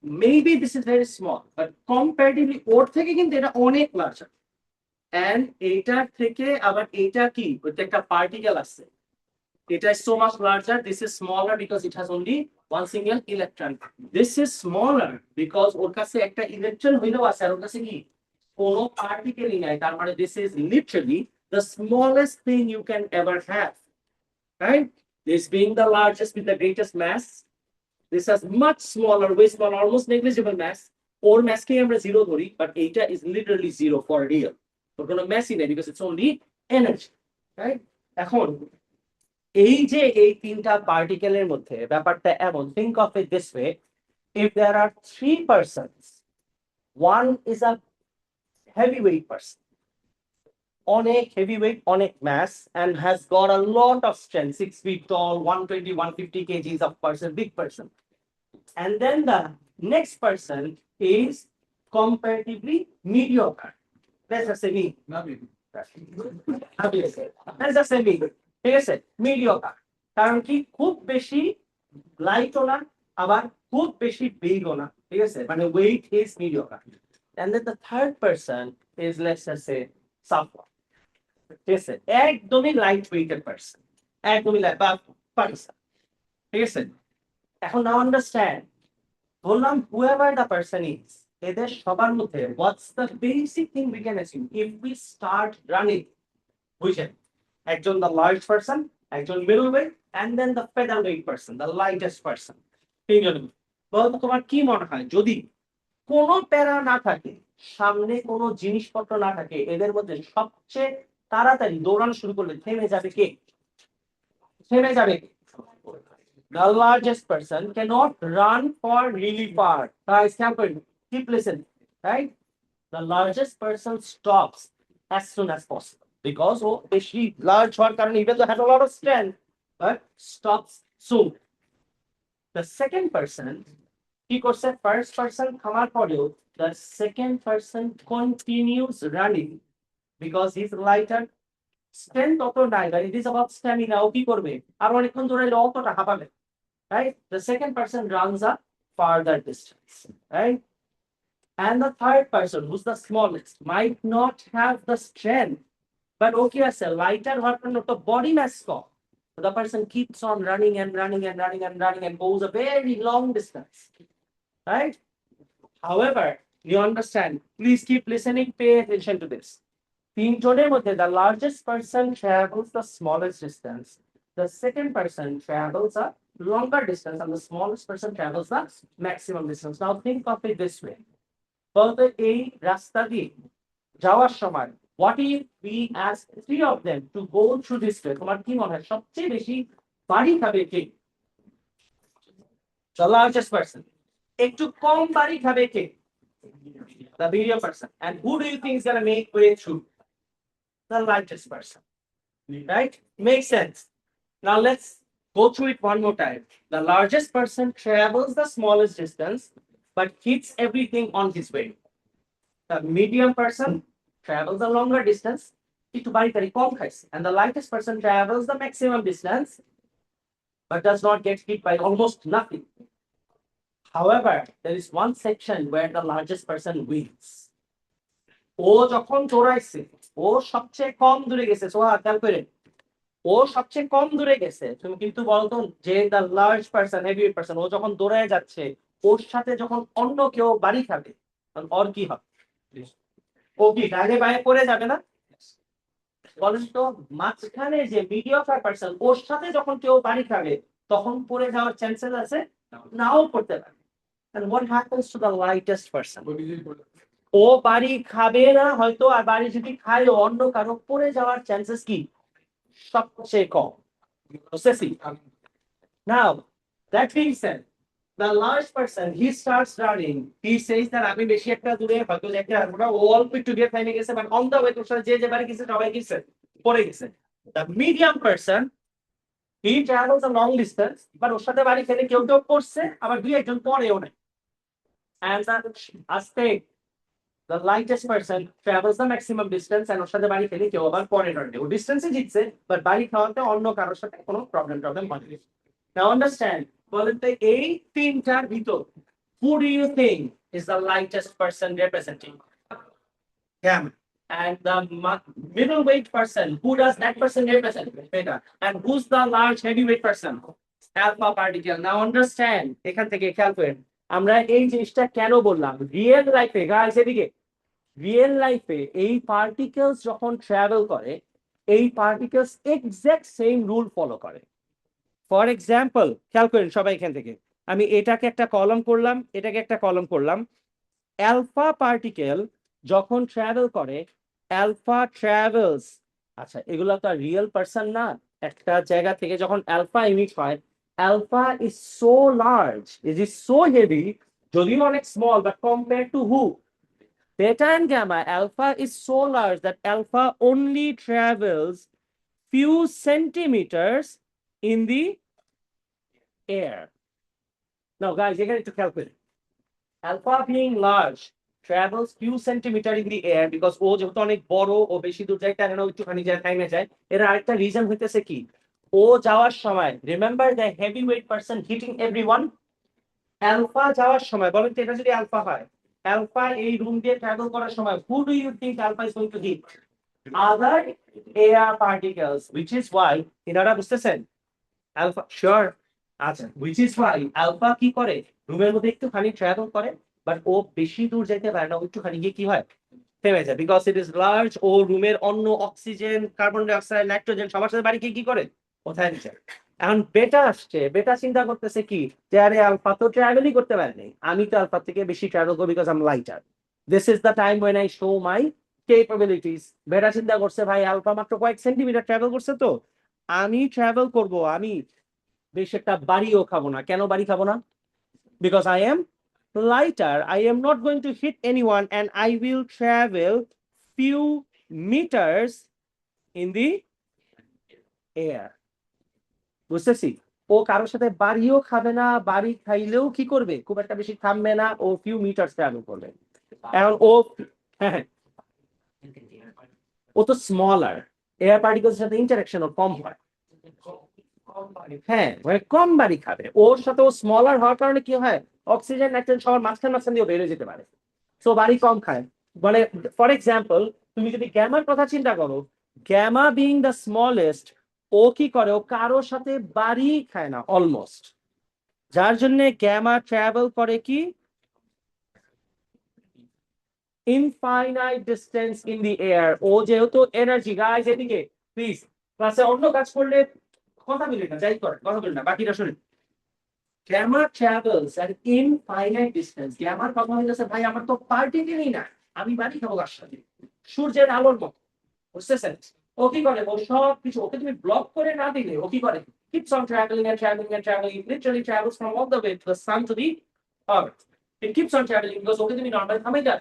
maybe this is very small, but comparatively ওর থেকে কিন্তু এটা অনেক লার্জার। এন্ড এইটার থেকে আবার এইটা কি, ওইটা একটা পার্টিকেল আছে, এটা is so much larger, this is smaller because it has only one single electron. This is smaller because ওর কাছে একটা ইলেকট্রন হইলেও আছে, আর ওর কাছে কি কোনো পার্টিকেলই নাই, তার মানে this is literally the smallest thing you can ever have, right? This being the largest with the greatest mass, this has much smaller, way smaller, almost negligible mass. Or mass কে আমরা zero ধরি, but এইটা is literally zero for real. ওর কোনো mass নেই because it's only energy, right? এখন এই যে এই 3টা পার্টিকেলের মধ্যে ব্যাপারটা এমন, think of it this way, if there are 3 persons, one is a heavyweight person, অনেক heavyweight, অনেক mass, and has got a lot of strength, 6 feet tall, 120 150 kgs of person, big person. And then the next person is comparatively mediocre, let's just say me, let's just say me, ঠিক আছে, mediocre. কারণ কি, খুব বেশি লাইটও না, আবার খুব বেশি বিগও না, ঠিক আছে, মানে weight is mediocre. And then the third person is let's say Safwan, ঠিক আছে, একদমই লাইট ওয়েটেড পারসন, একদমই লাইট বা পারসন, ঠিক আছে। এখন নাও আন্ডারস্ট্যান্ড, বললাম হুএভার দ্য পারসন ইজ, এদের সবার মধ্যে what's the basic thing we can achieve if we start running, বুঝছেন, একজন দ্য লার্জ পারসন, একজন middle weight, and then the feather weight person, the lightest person. তিনজন। বলতো তোমার কি মনে হয়, যদি কোনো প্যারা না থাকে, সামনে কোনো জিনিসপত্র না থাকে, এদের মধ্যে সবচেয়ে তাড়াতাড়ি দৌড়ানো শুরু করলে থেমে যাবে কে? থেমে যাবে কে? The largest person cannot run for really far. Guys, keep listening, right? The largest person stops as soon as possible because oh, she large one current even though has a lot of strength, but stops soon. The second person, he could say first person khamar poreo, the second person continues running because he's lighter, strength auto nai, but it is about stamina, o ki korbe aro onekkon doraile otota hapabe, right? The second person runs a farther distance, right? And the third person, who's the smallest, might not have the strength, but okay, as a lighter weapon of the body mass score. So the person keeps on running and running and running and running and goes a very long distance, right? However, you understand, please keep listening, pay attention to this. The largest person travels the smallest distance, the second person travels a longer distance, and the smallest person travels the maximum distance. Now think of it this way, বলতে এই রাস্তা দিয়ে যাওয়ার সময় what if we ask 3 of them to go through this way, তোমার কি মনে হয় সবচেয়ে বেশি বাড়ি খাবে কে? The largest person. একটু কম বাড়ি খাবে কে? The medium person. And who do you think is gonna make way through? The lightest person. Right? Makes sense. Now let's go through it one more time. The largest person travels the smallest distance, but hits everything on his way. The medium person travels a longer distance, একটু বাড়ি তাড়ি কম খাইছে, and the lightest person travels the maximum distance, but does not get hit by almost nothing. However, there is one section where the largest person wins. ও যখন দৌড়াইছে, ও সবচেয়ে কম দূরে গেছে, সোহা খেয়াল করে, ও সবচেয়ে কম দূরে গেছে। তুমি কিন্তু বলতো যে the large person, heavy person, ও যখন দৌড়ায় যাচ্ছে, ওর সাথে যখন অন্য কেউ বাড়ি খাবে, তখন ওর কি হবে? ও কি ডাইরে বাইরে পড়ে যাবে না? বলেন তো, মাঝখানে যে মিডিয়াম পার্সন, ওর সাথে যখন কেউ বাড়ি খাবে, তখন পড়ে যাওয়ার চান্সেস আছে, নাও পড়তে পারে। And what happens to the lightest person? ও বাড়ি খাবে না হয়তো, আর বাড়ি যদি খায় অন্য কারো পড়ে যাওয়ার চান্সেস কি সবচেয়ে কম। Now, that being said, the large person, he starts running, he says that আমি বেশি একটা দূরে হয়তো একটা আমরা অল্প একটু গিয়ে থেমে গেছে, বাট অন দ্য ওয়ে তোর সাথে যে বাড়ি গেছে সবাই গেছে পড়ে গেছে। The medium person, he travels a long distance, but ওর সাথে বাড়ি খেলে কেউ কেউ পড়ছে, আবার দুই একজন পড়েও নাই। And the lightest person travels the maximum distance, and ওর সাথে বাড়ি খেলে কেউ আবার পড়ে না, ও ডিস্টেন্সে জিতছে, বাট বাড়ি খাওয়াতে অন্য কারোর সাথে কোনো প্রবলেম হয়নি। Now understand, বলেন তো এই তিনটার ভিতর who do you think is the lightest person representing? Gamma. And the middleweight person, who does that person represent? Beta. And who's the large heavyweight person? Alpha particle. Now understand, এখান থেকে খেয়াল করেন, আমরা এই জিনিসটা কেন বললাম রিয়েল লাইফে, গাইস এদিকে, রিয়েল লাইফে এই পার্টিকেলস যখন ট্রাভেল করে, এই particles exact same rule follow করে। ফর এক্সাম্পল, খেয়াল করেন সবাই এখান থেকে, আমি এটাকে একটা কলম করলাম, এটাকে একটা কলম করলাম। অ্যালফা পার্টিকেল যখন ট্রাভেল করে, অ্যালফা ট্রাভেলস, আচ্ছা এগুলো তো রিয়েল পার্সন না, একটা জায়গা থেকে যখন অ্যালফা ইমিট হয়, alpha is so large, it is so heavy, যদিও অনেক small, but compare to who? Beta and gamma, alpha is so large that alpha only travels few centimeters in the air. Now guys, you get to calculate. Alpha being large travels few centimeters in the air because ও যেহেতু অনেক বড়, ও বেশি দূর যায়, তার জন্য একটুখানি যায় থাইমে যায়। এর আরেকটা রিজন হইতেছে কি, ও যাওয়ার সময়, remember the heavyweight person hitting everyone, alpha যাওয়ার সময়, বলেন তো এটা যদি অ্যালফা হয়, অ্যালফা এই রুম দিয়ে ট্রাভেল করার সময়, who do you think alpha is going to hit? Other air particles, which is why, এনারা বুঝতেছেন alpha, sure, আচ্ছা, which is why alpha কি করে, রুমের মধ্যে একটুখানি ট্রাভেল করে, বাট ও বেশি দূর যেতে পারে না, একটুখানি গিয়ে কি হয়, থেমে যায়, বিকজ ইট ইজ লার্জ। ও রুমের অন্য oxygen, carbon die oxide, nitrogen সবার সাথে বাড়ি কি করে, কোথায় নিচে। এখন বেটা আসছে, বেটা চিন্তা করতেছে কি, যে আরে আলফা তো ট্রাভেলই করতে পারেনি, আমি তো আলফা থেকে বেশি ট্রাভেল করবো because I am lighter, this is the time when I show my capabilities. Beta চিন্তা করছে ভাই আলফা মাত্র কয়েক সেন্টিমিটার ট্রাভেল করছে, তো আমি ট্রাভেল করব, আমি বেশ একটা বাড়িও খাবো না। কেন বাড়ি খাবো না? Because I M lighter, I am not going to hit anyone, and I will travel few meters in the air. বুঝতেছি, ও কারোর সাথে বাড়িও খাবে না, বাড়ি খাইলেও কি করবে, খুব একটা বেশি থামবে না, ও ফিউ মিটার ট্রাভেল করবে। এখন ও, হ্যাঁ, ও তো স্মলার, এয়ার পার্টিকেলস সাথে ইন্টারঅ্যাকশন ও কম হয়, হ্যাঁ কম বাড়ি খাবে, ওর সাথে ও স্মলার হওয়ার কারণে কি হয়, অক্সিজেন নাইট্রোজেন সবার মাঝখান দিয়ে বেড়ে যেতে পারে, সো বাড়ি কম খায়। মানে ফর এক্সাম্পল, তুমি যদি গ্যামার কথা চিন্তা করো, গ্যামা বিং দ্য স্মলেস্ট, ও কি করে, ও কারোর সাথে বাড়ি খায় না অলমোস্ট, যার জন্য গ্যামা ট্রাভেল করে কি infinite distance in the air. ও যেহেতু এনার্জি, গাইস এদিকে প্লিজ, ক্লাসে অন্য কাজ করলে কথা বলি না, যাই করেন কথা বলি না, বাকিটা শুনুন। Gamma travels at infinite distance. Gamma কথা হইতেছে ভাই আমার তো পার্টিকেলই না, আমি বাড়ি খাবো কার সাথে, সূর্যের আলোর মতো, বুঝতেছেন? ও কি করে, ও সব কিছু, ওকে তুমি ব্লক করে না দিলে ও কি করে, keeps on traveling and traveling and traveling, literally travels from all the way to the sun to the earth. It keeps on traveling because ওকে তুমি নরমালি থামাই দাও,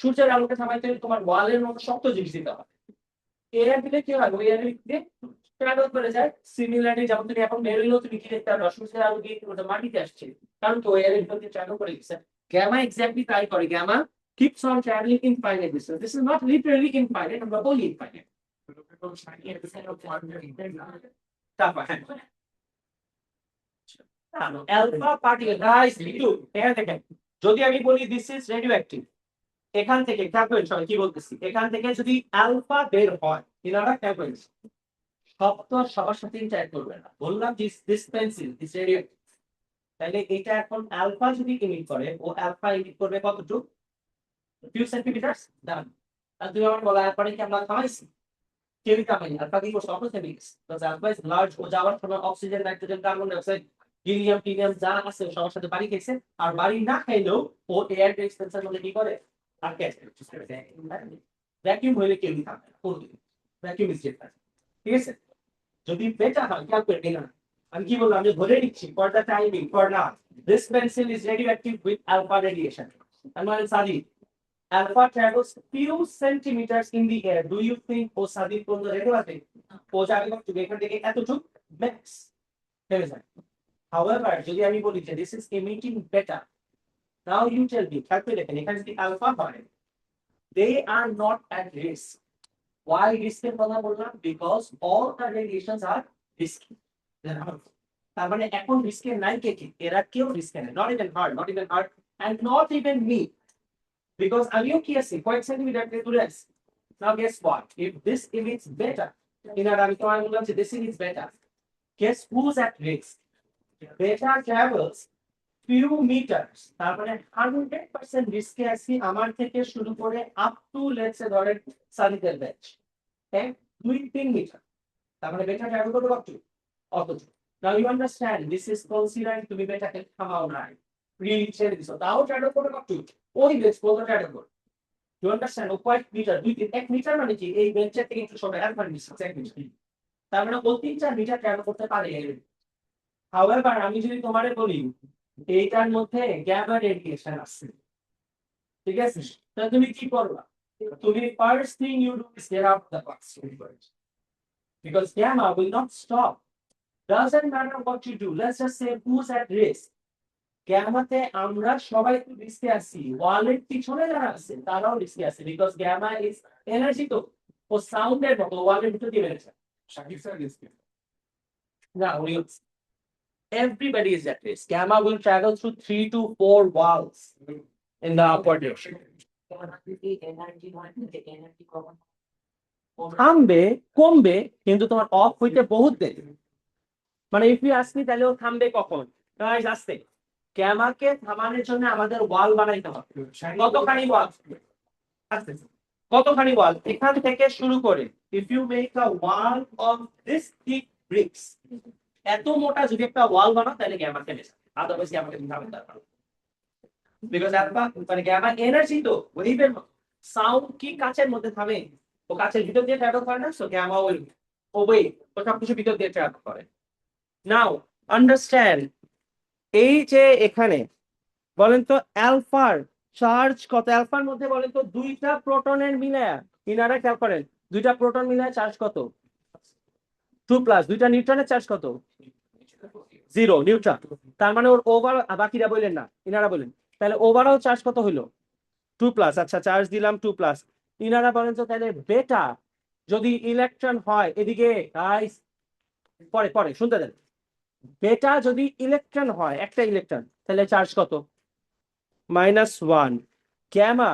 সূর্যের আলোকে থামাইতে তোমার ওয়ালের মতো শক্ত জিনিস দিতে হবে। এয়ার দিলে কি হয়, ওই এয়ার দিলে ট্রাভেল করে যায়। সিমিলারলি যেমন তুমি এখন মেরুলেও তুমি কি দেখতে পারো, সূর্যের আলো দিয়ে ওটা মাটিতে আসছে, কারণ তো ওই এয়ারের ভিতর দিয়ে ট্রাভেল করে গেছে। গ্যামা এক্স্যাক্টলি তাই করে, gamma keeps on traveling infinite distance. This is not literally infinite, আমরা বলি infinite। তারপর alpha particle, guys, এখানে দেখেন, যদি আমি বলি this is radioactive, এখান থেকে খেয়াল করেন সবাই কি বলতেছি, এখান থেকে যদি আলফা বের হয়, এনারা খেয়াল করেন সব তো সবার সাথে ইন্টারঅ্যাক্ট করবে না। বললাম দিস পেন্সিল দিস রেডিয়েটিভ, তাহলে এটা এখন আলফা যদি ইমিট করে, ও আলফা ইমিট করবে কতটুকু, ফিউ সেন্টিমিটারস ডান। আর তুমি আমার বলা আলফা কি আমরা থামাইছি, কেউই থামাইনি, আলফা কি করছে opposite because alpha is large, ও যাওয়ার সময় oxygen nitrogen carbon die oxide helium টিলিয়াম যা আছে সবার সাথে বাড়ি খেয়েছে, আর বাড়ি না খাইলেও ও এয়ার ডিস্টেন্সের মধ্যে কি করে আটকে আছে। ভ্যাকুয়াম হইলে কেউই থাকবে না, ভ্যাকুয়াম ইজ ডিফারেন্ট, ঠিক আছে। যদি বেটা হয় খেয়াল করবে না, আমি কি বললাম, আমি ধরে নিচ্ছি for the timing for now this pencil is radioactive with alpha radiation, and when Sadi alpha travels few centimeters in the air, do you think ও সাদি কোন রেডিও আছে, ও যাবে কত এখান থেকে এতটুকু ম্যাক্স থেমে যায়। however যদি আমি বলি যে this is emitting beta, now you tell me খেয়াল করে দেখেন, এখানে যদি আলফা হয় they are not at risk. Why risk এর কথা বললাম, because all the radiations are risky, তার মানে এখন রিস্কের নাই কে কি, এরা কেউ রিস্কে নাই, not even her and not even me, because আমিও কি আছি কয়েক সেন্টিমিটার থেকে দূরে আছি। now guess what, if this emits beta, এনারা আমি তোমার বললাম যে this emits beta, guess who's at risk, beta travels few meters, তার মানে 100% রিস্কে আছি আমার থেকে শুরু করে আপ টু লেটস সে ধরেন সাদিকের ব্যাচ, হ্যাঁ 2-3 মিটার, তার মানে বেটা ট্রাভেল করতে কত অতটুকু। Now you understand this is considering তুমি বেটাকে থামাও নাই, রিলি ছেড়ে দিছো, তাও ট্রাভেল করতে কত ওই বেচ পর্যন্ত ট্রাভেল করে। ইউ আন্ডারস্ট্যান্ড ও কয়েক মিটার, 2-1 মিটার মানে কি এই বেঞ্চের থেকে একটু সরে আর মানে ডিসটেন্স 1 মিটার, তার মানে ও 3-4 মিটার ট্রাভেল করতে পারে। হাউএভার আমি যদি তোমারে বলি এইটার মধ্যে গ্যামা রেডিয়েশন আছে, ঠিক আছে, তাহলে তুমি কি করবা, তুমি first thing you do is get out the box, because gamma will not stop, doesn't matter what you do, let's just say who's at risk, গ্যামাতে আমরা সবাই তো রিস্কে আছি, ওয়ালের পিছনে যারা আছে তারাও রিস্কে আছে, বিকজ গ্যামা ইজ এনার্জি, তো ও সাউন্ডের মতো ওয়ালের ভিতর দিয়ে বেরোচ্ছে। শাকিব স্যার রিস্কে না, everybody is at risk. Gamma will travel through 3 to 4 walls in the upward direction. থামবে কমবে, কিন্তু তোমার অফ হইতে বহুত দেরি, মানে ইফ ইউ আস্ক মি তাহলে ও থামবে কখন, গাইস আস্তে, গ্যামাকে থামানোর জন্য আমাদের ওয়াল বানাইতে হবে। কতখানি ওয়াল, আস্তে কতখানি ওয়াল, এখান থেকে শুরু করে if you make a wall of this thick bricks, এত মোটা যদি একটা ওয়াল বানাও তাহলে গ্যামা থেমে যাবে, আদারওয়াইজ গ্যামাকে থামাতে পারবে না, বিকজ আলফা মানে গ্যামা এনার্জি, তো ওয়েভের সাউন্ড কি কাচের মধ্যে থামে, ও কাচের ভিতর দিয়ে ট্রাভেল করে না, সো গ্যামা উইল ওয়ে ও সবকিছু ভিতর দিয়ে ট্রাভেল করে। নাও আন্ডারস্ট্যান্ড, এই যে এখানে বলেন তো অ্যালফার চার্জ কত, অ্যালফার মধ্যে বলেন তো দুইটা প্রোটনের মিলায়া, ইনারা খেয়াল করেন দুইটা প্রোটন মিলায়া চার্জ কত 2+, দুইটা নিউট্রনের চার্জ কত 0 নিউট্রন, তার মানে ওর ওভার, বাকিরা বললেন না ইনারা বলেন, তাহলে ওভারঅল চার্জ কত হইলো 2+, আচ্ছা চার্জ দিলাম 2+, ইনারা বলেন তো তাহলে বেটা যদি ইলেকট্রন হয় এদিকে, গাইস পরে পরে শুনতে দেন, বেটা যদি ইলেকট্রন হয় একটা ইলেকট্রন তাহলে চার্জ কত -1, gamma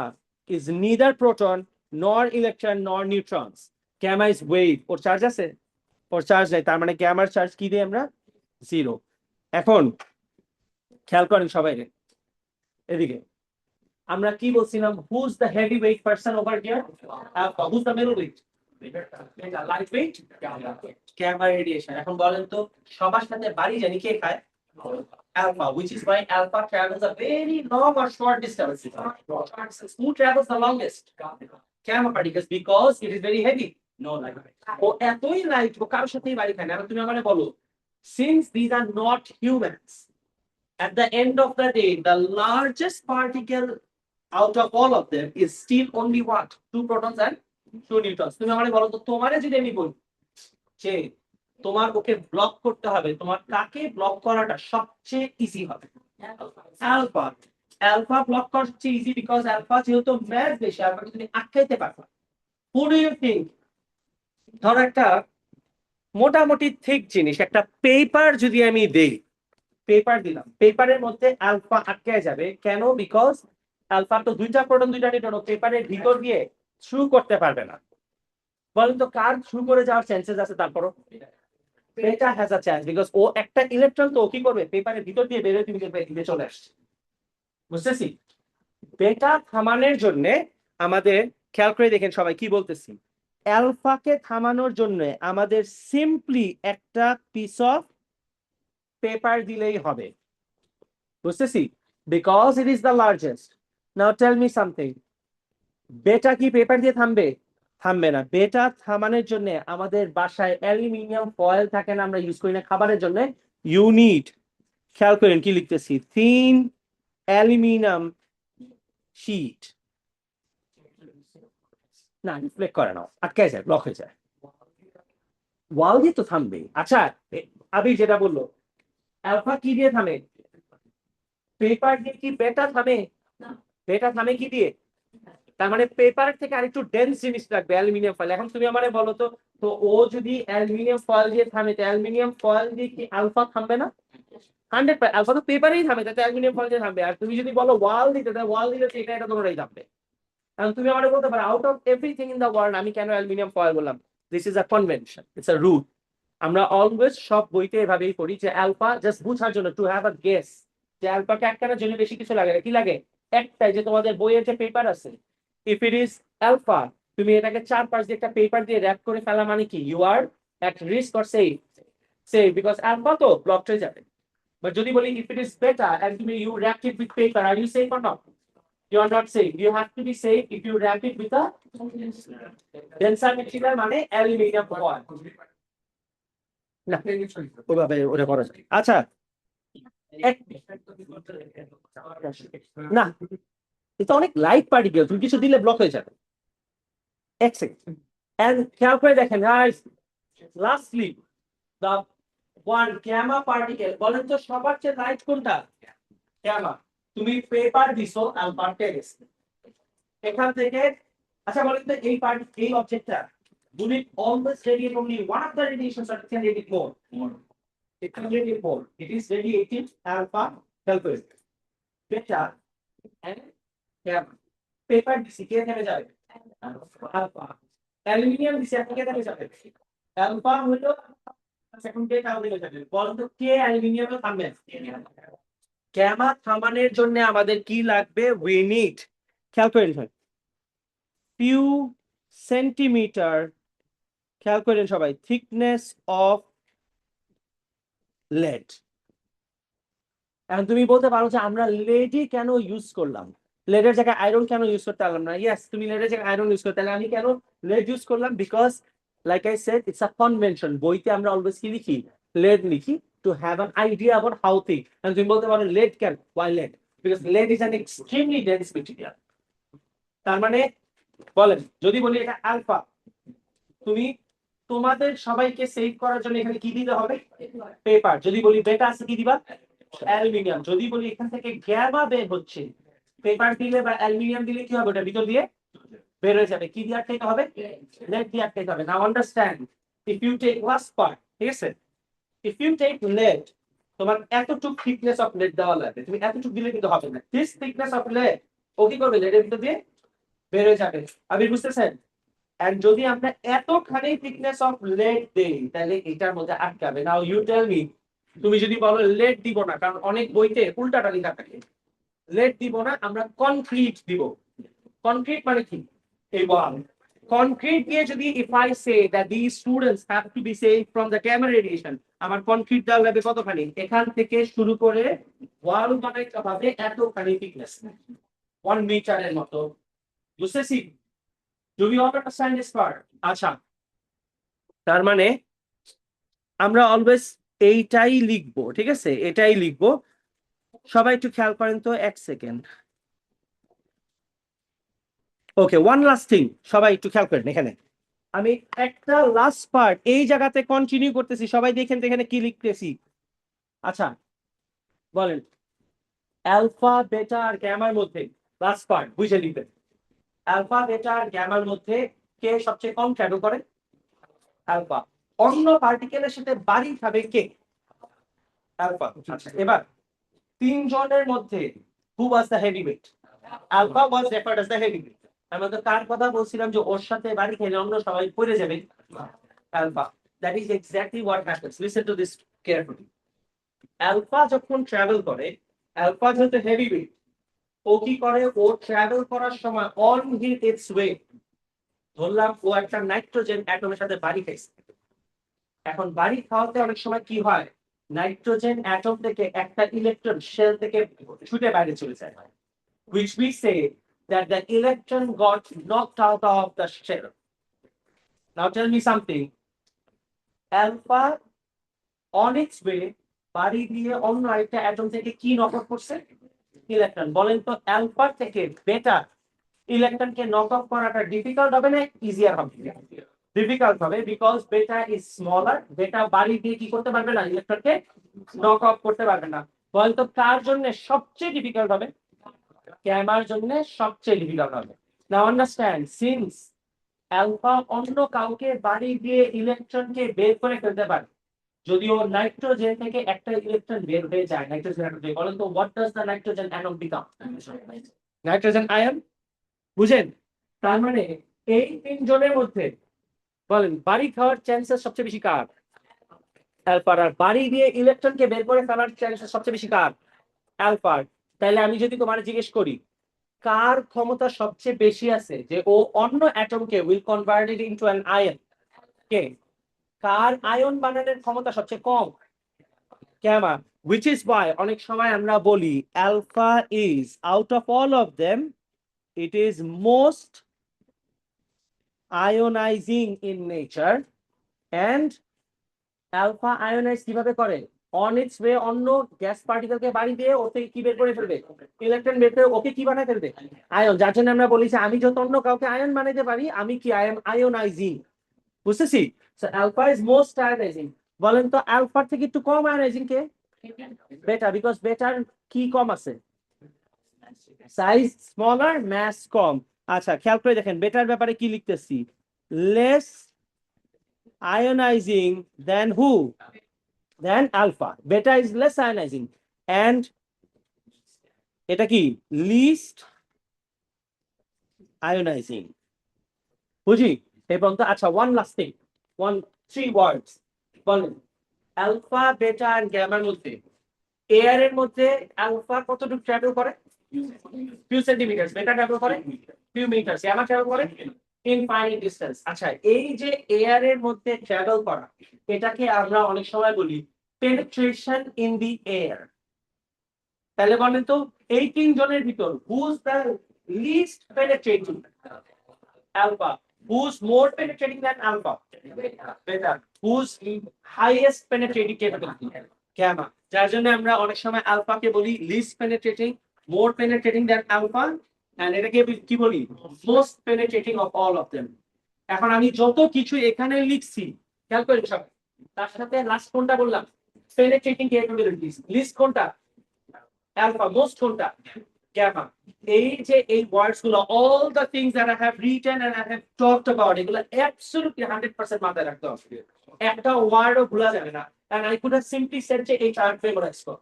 is neither proton nor electron nor neutrons, gamma is wave, or charge আছে, ওর চার্জ নাই, তার মানে গ্যামার চার্জ কি দিই আমরা 0। এখন খেয়াল করেন সবাই এদিকে, আমরা কি বলছিলাম, who's the heavy weight person over here, who's the middle weight, light weight gamma radiation. এখন বলেন তো সবার সাথে বাড়ি জানি কে খায়, alpha, which is why alpha travels a very long or short distance. Who travels the longest? Gamma particles, because it is very heavy. No light. ও এতই light ও কারোর সাথেই বাড়ি খায় না। তুমি আমাকে বলো, since these are not humans, At the end of the day, the largest particle out of all of them is still only what? 2 protons and 2 neutrons. তুমি আমারে বলো তো, তোমারে যদি আমি বলি যে তোমার ওকে ব্লক করতে হবে, তোমার কাকে ব্লক করাটা সবচেয়ে ইজি হবে? অ্যালফা। অ্যালফা ব্লক করা সবচেয়ে ইজি বিকজ অ্যালফা যেহেতু ম্যাস বেশি, অ্যালফাকে তুমি আটকাইতে পারবা। Who do you think? ধর একটা মোটামুটি ঠিক জিনিস, একটা পেপার যদি আমি দেই, পেপার দিলাম, পেপারের মধ্যে অ্যালফা আটকে যাবে কেন? বিকজ অ্যালফা তো 2টা প্রোটন 2টা নিউট্রন পেপারের ভিতর দিয়ে থ্রু করতে পারবে না। বলেন তো কার থ্রু করে যাওয়ার চান্সেস আছে? তারপরও বেটা হ্যাজ আ চান্স বিকজ ও একটা ইলেকট্রন তো ও কি করবে, পেপারের ভিতর দিয়ে বেরোয়, তুমি দেখবে এদিকে চলে আসছে। বুঝতেছি? বেটা থামানোর জন্য আমাদের খেয়াল করে দেখেন সবাই কি বলতেছি, অ্যালফাকে থামানোর জন্য আমাদের সিম্পলি একটা পিস অফ পেপার দিলেই হবে। বুঝতেছি? Because it is the largest. Now tell me something, beta কি পেপার দিয়ে থামবে? থামবে না। বেটা থামানোর জন্য আমাদের বাসায় অ্যালুমিনিয়াম ফয়েল থাকে না, আমরা ইউজ করি না খাবারের জন্য? ইউনিট, খেয়াল করেন কি লিখতেছি, থিন অ্যালুমিনিয়াম শীট। না রিফ্লেক্ট করে না, আটকে যায়, ব্লক হয়ে যায়। ওয়াল দিয়ে তো থামবে। আচ্ছা, আবি যেটা বললো, অ্যালফা কি দিয়ে থামে? পেপার দিয়ে। কি বেটা থামে? বেটা থামে কি দিয়ে? তার মানে পেপারের থেকে আরেকটু ডেন্স জিনিস লাগবে, অ্যালুমিনিয়াম ফয়েল। এখন তুমি আমারে বলো তো, তো ও যদি অ্যালুমিনিয়াম ফয়েল দিয়ে থামে, তো অ্যালুমিনিয়াম ফয়েল দিয়ে কি আলফা থামবে না? 100%। আলফা তো পেপারেই থামে, তাতে অ্যালুমিনিয়াম ফয়েল দিয়ে থামবে। আর তুমি যদি বলো ওয়াল দিতে, তাহলে ওয়াল দিলে তো এটা তোমারই থামবে। এখন তুমি আমারে বলতে পারো, out of everything in the world আমি কেন অ্যালুমিনিয়াম ফয়েল বললাম? This is a convention, it's a rule. আমরা অলওয়েজ সব বইতে এভাবেই পড়ি যে অ্যালফা জাস্ট বুঝার জন্য, টু হ্যাভ আ গেস, যে অ্যালফাকে আটকানোর জন্য বেশি কিছু লাগে না। কি লাগে? একটাই, যে তোমাদের বইয়ের যে পেপার আছে, ইফ ইট ইজ অ্যালফা, তুমি এটাকে 4 পাশ দিয়ে একটা পেপার দিয়ে র‍্যাপ করে ফেলা মানে কি you are at risk or safe? Safe, because alpha তো ব্লক হয়ে যাবে। বাট যদি বলি if it is beta and তুমি you wrap it with paper, are you safe or not? You are not safe. You have to be safe if you wrap it with a denser material, মানে aluminium foil. না ওইভাবে ওটা করা যায়। আচ্ছা, না এটা অনেক লাইট পার্টিকেল, তুমি কিছু দিলে ব্লক হয়ে যাবে। এক সেকেন্ড, এন্ড খেয়াল করে দেখেন guys, lastly the one gamma particle. বলেন তো সবার চেয়ে লাইট কোনটা? গ্যামা। তুমি পেপার দিছো আলফা গেছে এখান থেকে। আচ্ছা বলেন তো এই এই অবজেক্টটা, will it always radiate only one of the radiations, or it can radiate more? It can radiate more. It is radiating alpha, delta, beta, and gamma. Paper দিছি কে থেমে যাবে? আলফা। অ্যালুমিনিয়াম দিছি আপনি কে থেমে যাবে? আলফা হলো সেকেন্ডে কাউ দিকে যাবে। বলেন তো কে অ্যালুমিনিয়ামে থামবে? গ্যামা থামানোর জন্য আমাদের কি লাগবে? উই নিড, খেয়াল করেন few সেন্টিমিটার, খেয়াল করেন সবাই, thickness of lead। এখন তুমি বলতে পারো যে আমরা লেডই কেন ইউজ করলাম, লেডের জায়গায় আয়রন কেন ইউজ করতে পারলাম না? ইয়েস, তুমি লেডের জায়গায় আয়রন ইউজ করতে, তাহলে আমি কেন লেড ইউজ করলাম? Because like I said, it's a convention. বইতে আমরা অলওয়েজ কি লিখি? লেড লিখি, to have an idea about how thing. and তুমি বলতে পারো লেড কেন? Why lead? Because lead is an extremely dense material. তার মানে বলেন, যদি বলি এটা আলফা, তুমি তোমাদের সবাইকে সেভ করার জন্য এখানে কি দিতে হবে? পেপার। যদি বলি বেটা আছে, কি দিবা? অ্যালুমিনিয়াম। যদি বলি এখান থেকে গ্যামা বের হচ্ছে, পেপার দিলে বা অ্যালুমিনিয়াম দিলে কি হবে? ওটা ভিতর দিয়ে বের হয়ে যাবে। কি দিয়ে আটকাইতে হবে? লেড দিয়ে আটকাইতে হবে। Now understand, if you take last part, ঠিক আছে, ইফ ইউ টেক লেড, তোমার এতটুকু থিকনেস অফ লেড দেওয়া লাগবে, তুমি এতটুকু দিলে কিন্তু হবে না। দিস থিকনেস অফ লেড ও কি করবে? লেডের ভিতর দিয়ে বের হয়ে যাবে। আপনি বুঝতেছেন? এন্ড যদি আমরা এতখানি থিকনেস অফ লেড দেই, তাহলে এটার মধ্যে আটকাবে। নাও ইউ টেল মি, তুমি যদি বলো লেড দিব না, কারণ অনেক বইতে উল্টাটা লেখা থাকে, লেড দিব না, আমরা কনক্রিট দিব। কনক্রিট মানে কি? এই ওয়াল। কনক্রিট দিয়ে যদি if I say that this students have to be save from the camera radiation, আমার কনক্রিট দেওয়া লাগবে কতখানি? এখান থেকে শুরু করে ওয়াল বানাইতে হবে এতখানি থিকনেস, 1 মিটারের মতো। বুঝতেছি? Do you understand this part? আচ্ছা, তার মানে আমরা অলওয়েজ এইটাই লিখবো, ঠিক আছে, এটাই লিখবো। সবাই একটু খেয়াল করেন তো, 1 সেকেন্ড। ওকে, ওয়ান লাস্ট থিং, সবাই একটু খেয়াল করেন এখানে। আমি একটা লাস্ট পার্ট এই জায়গাতে কন্টিনিউ করতেছি, সবাই দেখেন তো এখানে কি লিখতেছি। আচ্ছা বলেন, অ্যালফা বেটা আর গ্যামার মধ্যে লাস্ট পার্ট বুঝে লিখবেন। অ্যালফা বেটা আর গ্যামার মধ্যে কে সবচেয়ে কম ট্রাভেল করে? অ্যালফা। অন্য পার্টিকেলের সাথে বাড়ি খাবে কে? অ্যালফা। আচ্ছা এবার তিনজনের মধ্যে who was the heavyweight? Alpha was referred as the heavyweight. আমরা তো কার কথা বলছিলাম যে ওর সাথে বাড়ি খেলে অন্য সবাই পড়ে যাবে? Alpha. That is exactly what happens, listen to this carefully. Alpha যখন ট্রাভেল করে, আলফা যেহেতু হেভিওয়েট, ও কি করে, ও ট্রাভেল করার সময় অন ইটস ওয়ে, ধরলাম ও একটা নাইট্রোজেন অ্যাটমের সাথে বাড়ি খাইছে। এখন বাড়ি খাওয়াতে অনেক সময় কি হয়, নাইট্রোজেন অ্যাটম থেকে একটা ইলেকট্রন শেল থেকে ছুটে বাইরে চলে যায়, which we say that the electron got knocked out of the shell. Now tell me something. Alpha on its way বাড়ি দিয়ে অন্য একটা অ্যাটম থেকে কি নক আউট করছে? ইলেকট্রন। বলেন তো অ্যালফা থেকে বেটা ইলেকট্রনকে নক আউট করাটা ডিফিকাল্ট হবে না ইজিয়ার হবে? ডিফিকাল্ট হবে, বিকজ বেটা ইজ স্মলার। বেটা বাড়ি দিয়ে কি করতে পারবে না, ইলেকট্রনকে নক আউট করতে পারবে না। বলেন তো কার জন্য সবচেয়ে ডিফিকাল্ট হবে? গ্যামার জন্য সবচেয়ে ডিফিকাল্ট হবে। নাও আন্ডারস্ট্যান্ড, সিন্স অ্যালফা অন্য কাউকে বাড়ি দিয়ে ইলেকট্রনকে বের করে ফেলতে পারে, যদিও নাইট্রোজেন থেকে একটা ইলেকট্রন বের হয়ে যায় নাইট্রোজেন অ্যাটম থেকে। বলেন তো what does the nitrogen atom become? Nitrogen ion. বুঝেন? তার মানে এই তিনজনের মধ্যে বলেন বাড়ি খাওয়ার চান্সেস সবচেয়ে বেশি কার? অ্যালফার। আর বাড়ি দিয়ে ইলেকট্রনকে বের করে ফেলার চান্সেস সবচেয়ে বেশি কার? অ্যালফার। তাহলে আমি যদি তোমার জিজ্ঞেস করি কার ক্ষমতা সবচেয়ে বেশি আছে যে ও অন্য অ্যাটমকে will convert it into an ion? কে? কার আয়ন বানানোর ক্ষমতা সবচেয়ে কম? গ্যামা। which is why অনেক সময় আমরা বলি alpha is out of all of them it is most ionizing in nature, and alpha ionize কিভাবে করে? on its way অন্য গ্যাস পার্টিকেলকে বাড়ি দিয়ে ওর থেকে কি বের করে ফেলবে? ইলেকট্রন বের করে ওকে কি বানায় ফেলবে? আয়ন। যার জন্য আমরা বলি যে আমি যত অন্য কাউকে আয়ন বানাইতে পারি, আমি কি আই এম আয়োনাইজিং। বুঝতেছি? So alpha is most ionising. বলেন তো আলফার থেকে একটু কম আয়োনাইজিং কে? বেটা, বিকজ বেটার কি কম আছে? সাইজ স্মলার, মাস কম। আচ্ছা খেয়াল করে দেখেন বেটার ব্যাপারে কি লিখতেছি, less ionizing than who? Than alpha. Beta is less ionizing. And এটা কি? Least ionizing. বুঝি? এবং তো আচ্ছা one last thing, one three words বলেন, আলফা বেটা আর গ্যামার মধ্যে এয়ার এর মধ্যে আলফা কতটুকু ট্রাভেল করে? Few centimetre. বেটা ট্রাভেল করে ফিউ মিটার। গ্যামা ট্রাভেল করে ইনফাইনাইট ডিসটেন্স। আচ্ছা এই যে এয়ার এর মধ্যে ট্রাভেল করা, এটাকে আমরা অনেক সময় বলি পেনিট্রেশন ইন দি এয়ার। তাহলে বলেন তো এই তিনজনের ভিতর who's the least penetrating? Alpha. Who's more penetrating than alpha? Beta. Who's highest penetrating capability? Gamma. যার জন্য আমরা অনেক সময় আলফাকে বলি least penetrating, more penetrating than alpha, and এটাকে কি বলি? Most penetrating of all of them. এখন আমি যত কিছু এখানে লিখছি খেয়াল করেন সব, তার সাথে লাস্ট কোনটা বললাম? Penetrating capabilities. লিস্ট কোনটা? আলফা। মোস্ট কোনটা? গ্যামা। এই যে এই ওয়ার্ডস গুলো, all the things that I have written and I have talked about, এগুলো অ্যাবসলিউটলি 100% মাথায় রাখতে হবে। একটা ওয়ার্ডও ভুলা যাবে না। And I could have simply said যে এই চার্ট ফেভারাইজ কর,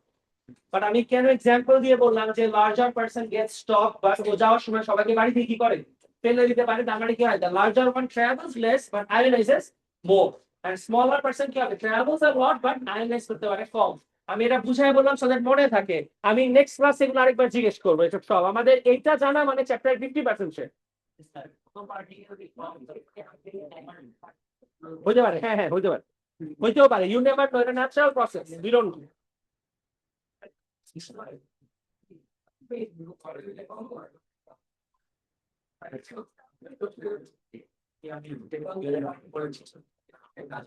বাট আমি কেন এক্সাম্পল দিয়ে বললাম যে larger person gets stop, but ও যাওয়ার সময় সবাইকে বাড়ি দিয়ে কি করে? ফেলে দিতে পারে। তার মানে কি হয়, the larger one travels less but ionizes more, and smaller person কি হবে? Travels a lot but ionize করতে পারে কম। আমি এটা বুঝাই বললাম সো দ্যাট মনে থাকে। আমি নেক্সট ক্লাসে এগুলো আরেকবার জিজ্ঞেস করবো। এটা সব আমাদের এইটা জানা মানে চ্যাপ্টার 50% শেষ। হতে পারে, হ্যাঁ হ্যাঁ হতে পারে, হইতেও পারে। ইউ নেভার নো, এটা natural process, we don't know.